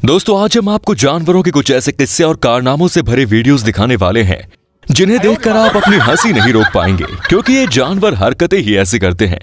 दोस्तों आज हम आपको जानवरों के कुछ ऐसे किस्से और कारनामों से भरे वीडियोस दिखाने वाले हैं जिन्हें देखकर आप अपनी हंसी नहीं रोक पाएंगे, क्योंकि ये जानवर हरकतें ही ऐसी करते हैं।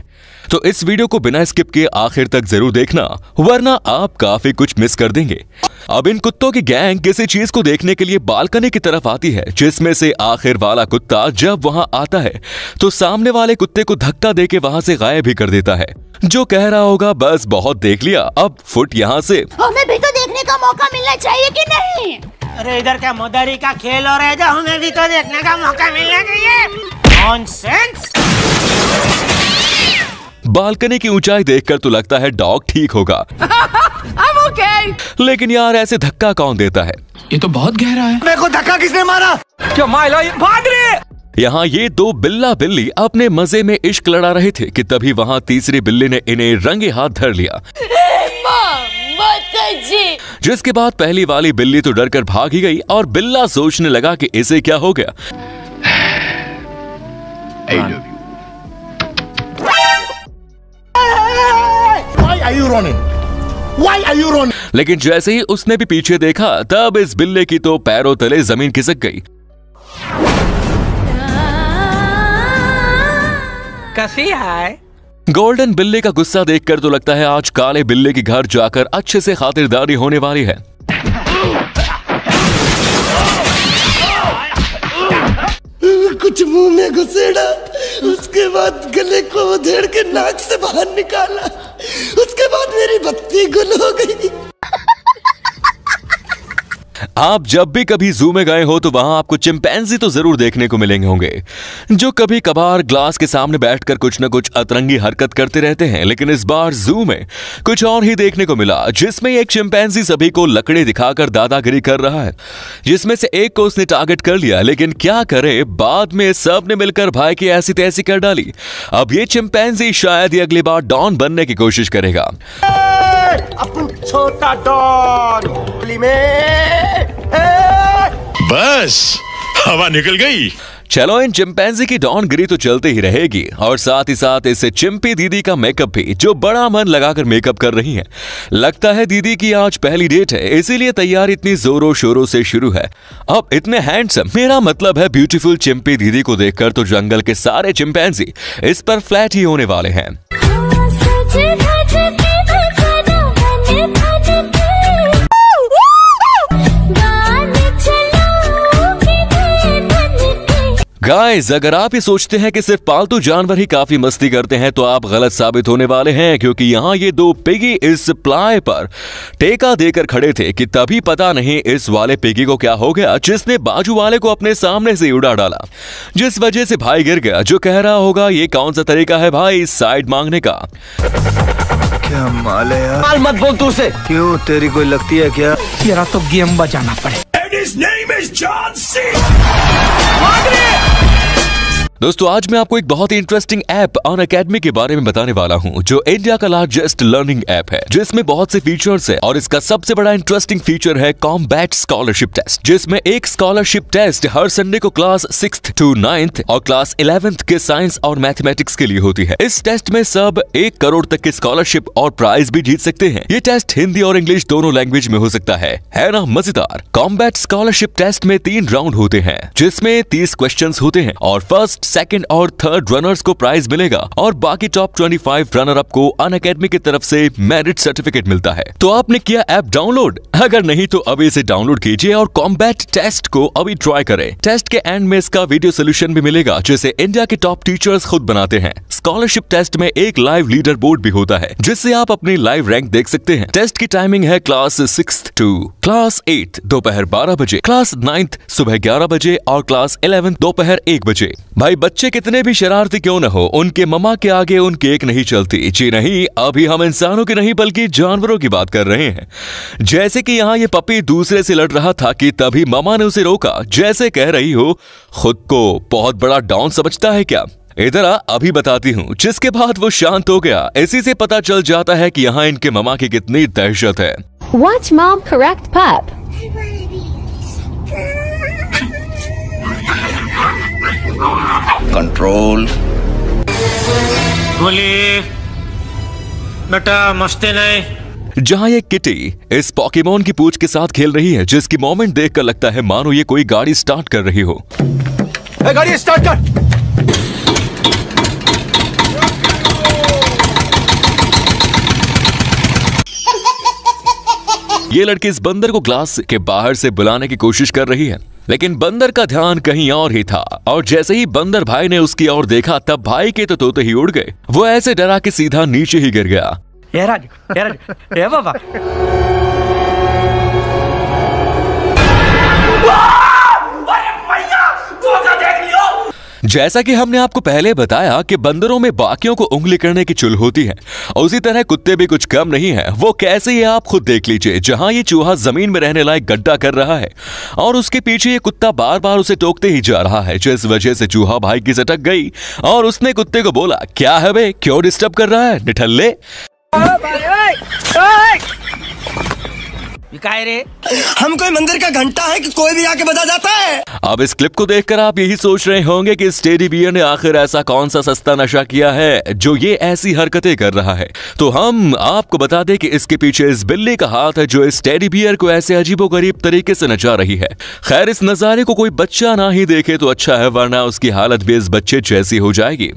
तो इस वीडियो को बिना स्किप किए आखिर तक जरूर देखना, वरना आप काफी कुछ मिस कर देंगे। अब इन कुत्तों की गैंग किसी चीज को देखने के लिए बालकनी की तरफ आती है, जिसमें से आखिर वाला कुत्ता जब वहां आता है तो सामने वाले कुत्ते को धक्का देके वहां से गायब भी कर देता है। जो कह रहा होगा बस बहुत देख लिया, अब फुट यहाँ से। हमें भी तो देखने का मौका मिलना चाहिए कि नहीं? अरे इधर क्या मदारी का खेल हो रहा है, जो हमें भी तो देखने का मौका मिलना चाहिए। नॉनसेंस। बालकनी की ऊंचाई देखकर तो लगता है डॉग ठीक होगा। I'm okay. लेकिन यार ऐसे धक्का कौन देता है? ये तो बहुत गहरा है। मेरे को धक्का किसने मारा? क्या माइला भाग रहे? यहाँ ये दो बिल्ला बिल्ली अपने मजे में इश्क लड़ा रहे थे कि तभी वहाँ तीसरी बिल्ली ने इन्हें रंगे हाथ धर लिया, जिसके बाद पहली वाली बिल्ली तो डर कर भाग ही गई और बिल्ला सोचने लगा कि इसे क्या हो गया। Why are you running? Why are you running? लेकिन जैसे ही उसने भी पीछे देखा तब इस बिल्ले की तो पैरों तले जमीन खिसक गई। कैसी है? गोल्डन बिल्ले का गुस्सा देखकर तो लगता है आज काले बिल्ले के घर जाकर अच्छे से खातिरदारी होने वाली है। कुछ मुंह में घुसेड़ा, उसके बाद गले को उधेड़ के नाक से बाहर निकाला, उसके बाद मेरी बत्ती गुल हो गई। आप जब भी कभी जू में गए हो तो वहां आपको चिंपैंजी तो जरूर देखने को मिलेंगे होंगे, जो कभी कभार ग्लास के सामने बैठकर कुछ न कुछ अतरंगी हरकत करते रहते हैं। लेकिन इस बार जू में कुछ और ही देखने को मिला, जिसमें एक चिंपैंजी सभी को लकड़ी दिखाकर दादागिरी कर रहा है, जिसमें से एक को उसने टारगेट कर लिया। लेकिन क्या करे, बाद में सब ने मिलकर भाई की ऐसी तैसी कर डाली। अब ये चिंपैंजी शायद ही अगली बार डॉन बनने की कोशिश करेगा। छोटा डॉन बस हवा निकल गई। चलो इन चिंपैंजी की डॉनगिरी तो चलते ही रहेगी, और साथ ही साथ इस चिंपी दीदी का मेकअप भी, जो बड़ा मन लगाकर मेकअप कर रही हैं। लगता है दीदी की आज पहली डेट है, इसीलिए तैयारी इतनी जोरों शोरों से शुरू है। अब इतने हैंडसम, मेरा मतलब है ब्यूटीफुल चिंपी दीदी को देखकर तो जंगल के सारे चिंपैंजी इस पर फ्लैट ही होने वाले हैं। गाइस, अगर आप ये सोचते हैं कि सिर्फ पालतू जानवर ही काफी मस्ती करते हैं तो आप गलत साबित होने वाले हैं, क्योंकि यहाँ ये दो पिगी इस प्लाई पर टेका देकर खड़े थे कि तभी पता नहीं इस वाले पिगी को क्या हो गया, जिसने बाजू वाले को अपने सामने से उड़ा डाला, जिस वजह से भाई गिर गया। जो कह रहा होगा ये कौन सा तरीका है भाई साइड मांगने का? क्या माल है यार? माल मत बोल तू से। क्यों, तेरी कोई लगती है क्या? तेरा तो गेम बजाना पड़े। दोस्तों आज मैं आपको एक बहुत ही इंटरेस्टिंग ऐप अनअकैडमी के बारे में बताने वाला हूं, जो इंडिया का लार्जेस्ट लर्निंग ऐप है, जिसमें बहुत से फीचर्स है। और इसका सबसे बड़ा इंटरेस्टिंग फीचर है कॉम्बैट स्कॉलरशिप टेस्ट, जिसमें एक स्कॉलरशिप टेस्ट हर संडे को क्लास 6th to 9th और क्लास 11th के साइंस और मैथमेटिक्स के लिए होती है। इस टेस्ट में सब 1 करोड़ तक की स्कॉलरशिप और प्राइज भी जीत सकते हैं। ये टेस्ट हिंदी और इंग्लिश दोनों लैंग्वेज में हो सकता है ना मजेदार? कॉम्बैट स्कॉलरशिप टेस्ट में 3 राउंड होते हैं, जिसमें 30 क्वेश्चन होते हैं, और फर्स्ट, सेकंड और थर्ड रनर्स को प्राइज मिलेगा, और बाकी टॉप 25 रनर अप को अनअकैडमी की तरफ से मेरिट सर्टिफिकेट मिलता है। तो आपने किया ऐप डाउनलोड? अगर नहीं तो अभी इसे डाउनलोड कीजिए और कॉम्बैट टेस्ट को अभी ट्राई करें। टेस्ट के एंड में इसका वीडियो सोल्यूशन भी मिलेगा, जिसे इंडिया के टॉप टीचर्स खुद बनाते हैं। स्कॉलरशिप टेस्ट में एक लाइव लीडर बोर्ड भी होता है, जिससे आप अपनी लाइव रैंक देख सकते हैं। टेस्ट की टाइमिंग है क्लास 6th to क्लास 8 दोपहर 12 बजे, क्लास 9th सुबह 11 बजे और क्लास 11 दोपहर 1 बजे। भाई बच्चे कितने भी शरारती क्यों न हो, उनके ममा के आगे उनकी एक नहीं चलती। जी नहीं, अभी हम इंसानों की नहीं बल्कि जानवरों की बात कर रहे हैं। जैसे कि यहाँ ये पपी दूसरे से लड़ रहा था कि तभी ममा ने उसे रोका। जैसे कह रही हो खुद को बहुत बड़ा डॉन समझता है क्या? इधर आ, अभी बताती हूँ। जिसके बाद वो शांत हो गया। इसी से पता चल जाता है कि यहाँ इनके ममा की कितनी दहशत है। Watch mom correct pup. Control. बोली बेटा मस्ती नहीं, जहां ये किटी इस पोकेमोन की पूंछ के साथ खेल रही है, जिसकी मोमेंट देखकर लगता है मानो ये कोई गाड़ी स्टार्ट कर रही हो। गाड़ी स्टार्ट कर। ये लड़की इस बंदर को ग्लास के बाहर से बुलाने की कोशिश कर रही है, लेकिन बंदर का ध्यान कहीं और ही था और जैसे ही बंदर भाई ने उसकी ओर देखा तब भाई के तो तोते ही उड़ गए। वो ऐसे डरा कि सीधा नीचे ही गिर गया। ए बाबा जैसा कि हमने आपको पहले बताया कि बंदरों में बाकियों को उंगली करने की चुल होती है, उसी तरह कुत्ते भी कुछ कम नहीं है। वो कैसे ये आप खुद देख लीजिए। जहां ये चूहा जमीन में रहने लायक गड्ढा कर रहा है और उसके पीछे ये कुत्ता बार बार उसे टोकते ही जा रहा है, जिस वजह से चूहा भाई की सटक गई और उसने कुत्ते को बोला, क्या है बे, क्यों डिस्टर्ब कर रहा है निठल्ले। रे हम कोई मंदिर का घंटा है कि कोई भी आके बजा जाता है। अब इस क्लिप को देखकर आप यही सोच रहे होंगे कि इस टेडी बियर ने आखिर ऐसा कौन सा सस्ता नशा किया है जो ये ऐसी हरकतें कर रहा है। तो हम आपको बता दें कि इसके पीछे इस बिल्ली का हाथ है जो इस टेडी बियर को ऐसे अजीबोगरीब तरीके से नचा रही है। खैर, इस नजारे को कोई बच्चा ना ही देखे तो अच्छा है, वरना उसकी हालत भी इस बच्चे जैसी हो जाएगी।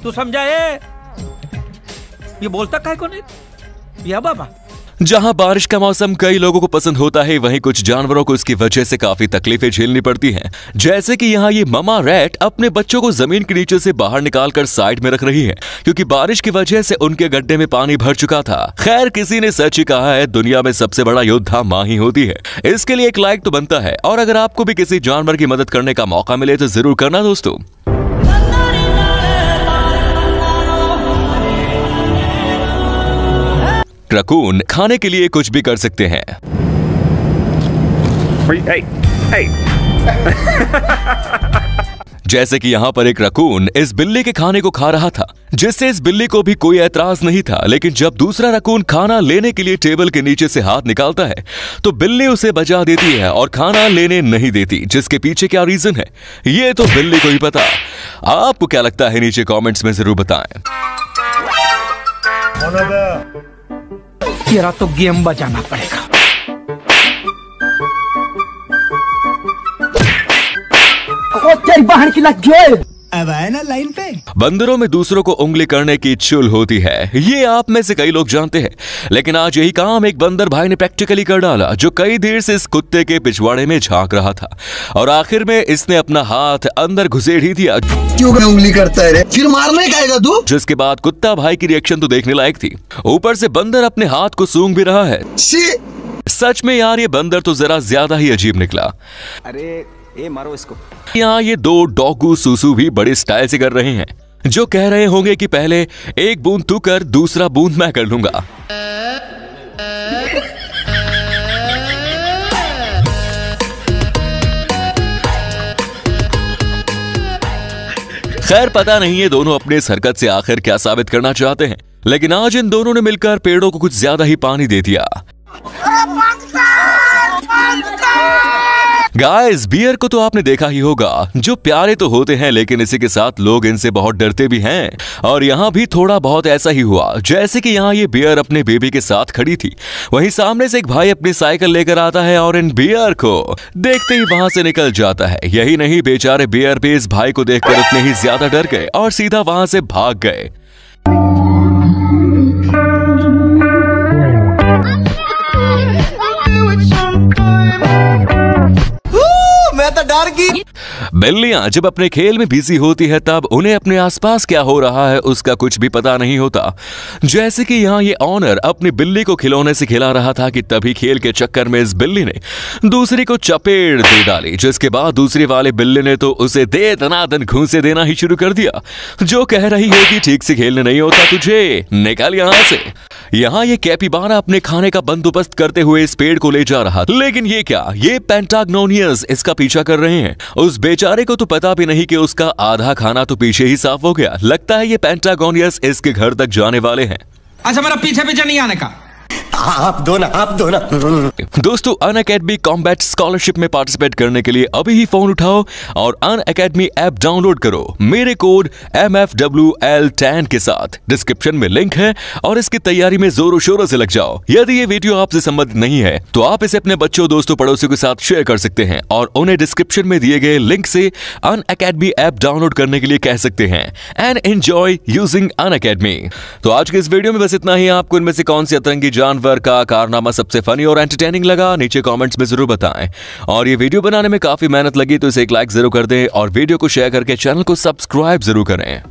तू समझा ये बोलता काहे को नहीं या बाबा। जहां बारिश का मौसम कई लोगों को पसंद होता है, वहीं कुछ जानवरों को इसकी वजह से काफी तकलीफें झेलनी पड़ती हैं। जैसे कि यहाँ ये ममा रैट अपने बच्चों को जमीन के नीचे से बाहर निकालकर साइड में रख रही है, क्योंकि बारिश की वजह से उनके गड्ढे में पानी भर चुका था। खैर, किसी ने सच ही कहा है, दुनिया में सबसे बड़ा योद्धा माँ ही होती है। इसके लिए एक लाइक तो बनता है, और अगर आपको भी किसी जानवर की मदद करने का मौका मिले तो जरूर करना दोस्तों। रकून खाने के लिए कुछ भी कर सकते हैं। जैसे कि यहाँ पर एक रकून इस बिल्ली के खाने को खा रहा था, जिससे इस बिल्ली को भी कोई ऐतराज नहीं था। लेकिन जब दूसरा रकून खाना लेने के लिए टेबल के नीचे से हाथ निकालता है तो बिल्ली उसे बचा देती है और खाना लेने नहीं देती। जिसके पीछे क्या रीजन है ये तो बिल्ली को ही पता। आपको क्या लगता है नीचे कमेंट्स में जरूर बताएं। तेरा तो गेम बजाना पड़ेगा। तेरी बहन की लग गई। अब आए ना लाइन पे। बंदरों में दूसरों को उंगली करने की चुल होती है, ये आप में से कई लोग जानते हैं। लेकिन आज यही काम एक बंदर भाई ने प्रैक्टिकली कर डाला, जो कई देर से इस कुत्ते के पिछवाड़े में झांक रहा था और आखिर में इसने अपना हाथ अंदर घुसेड़ ही दिया। क्यों उंगली करता है रे? फिर मारने का आएगा तू? जिसके बाद कुत्ता भाई की रिएक्शन तो देखने लायक थी। ऊपर से बंदर अपने हाथ को सूंघ भी रहा है। सच में यार, ये बंदर तो जरा ज्यादा ही अजीब निकला। अरे मारो इसको। यहाँ ये दो डॉगू सुसु भी बड़े स्टाइल से कर रहे हैं, जो कह रहे होंगे कि पहले एक बूंद तू कर, दूसरा बूंद मैं कर लूंगा। खैर, पता नहीं ये दोनों अपने इस हरकत से आखिर क्या साबित करना चाहते हैं, लेकिन आज इन दोनों ने मिलकर पेड़ों को कुछ ज्यादा ही पानी दे दिया। गाइस, बियर को तो आपने देखा ही होगा, जो प्यारे तो होते हैं लेकिन इसी के साथ लोग इनसे बहुत डरते भी हैं। और यहाँ भी थोड़ा बहुत ऐसा ही हुआ। जैसे कि यहाँ ये बियर अपने बेबी के साथ खड़ी थी, वहीं सामने से एक भाई अपनी साइकिल लेकर आता है और इन बियर को देखते ही वहां से निकल जाता है। यही नहीं, बेचारे बियर भी इस भाई को देखकर उतने ही ज्यादा डर गए और सीधा वहां से भाग गए। मैं तो डर गई। बिल्लियां जब अपने खेल में बिजी होती है तब उन्हें अपने आसपास क्या हो रहा है उसका कुछ भी पता नहीं होता। जैसे कि यहाँ ये ऑनर अपनी बिल्ली को खिलौने से खिला रहा था कि तभी खेल के चक्कर में इस बिल्ली ने दूसरी को चपेट दे डाली, जिसके बाद दूसरी वाले बिल्ली ने तो उसे दे दनादन घूंसे देना ही शुरू कर दिया, जो कह रही है कि ठीक से खेलने नहीं होता तुझे, निकल यहाँ से। यहाँ ये कैपिबारा अपने खाने का बंदोबस्त करते हुए इस पेड़ को ले जा रहा था, लेकिन ये क्या, ये पेंटागोनियस इसका पीछा कर रहे हैं। उस बेचारे को तो पता भी नहीं कि उसका आधा खाना तो पीछे ही साफ हो गया। लगता है ये पेंटागोनियस इसके घर तक जाने वाले हैं। अच्छा, मेरा पीछे पीछे नहीं आने का। आप दो ना। दोस्तों अनअकैडमी कॉम्बैट स्कॉलरशिप में पार्टिसिपेट करने के लिए अभी ही फोन उठाओ और अनअकैडमी ऐप डाउनलोड करो मेरे कोड MFWL10 के साथ। डिस्क्रिप्शन में लिंक है और इसकी तैयारी में जोरों शोरों से लग जाओ। यदि ये वीडियो आपसे संबंधित नहीं है तो आप इसे अपने बच्चों, दोस्तों, पड़ोसियों के साथ शेयर कर सकते हैं और उन्हें डिस्क्रिप्शन में दिए गए लिंक से अनअकैडमी ऐप डाउनलोड करने के लिए कह सकते हैं एंड एंजॉय यूजिंग अनअकैडमी। तो आज के इस वीडियो में बस इतना ही। आपको इनमें से कौन सी अतरंगी जानवर का कारनामा सबसे फनी और एंटरटेनिंग लगा नीचे कमेंट्स में जरूर बताएं। और ये वीडियो बनाने में काफी मेहनत लगी तो इसे एक लाइक जरूर कर दें और वीडियो को शेयर करके चैनल को सब्सक्राइब जरूर करें।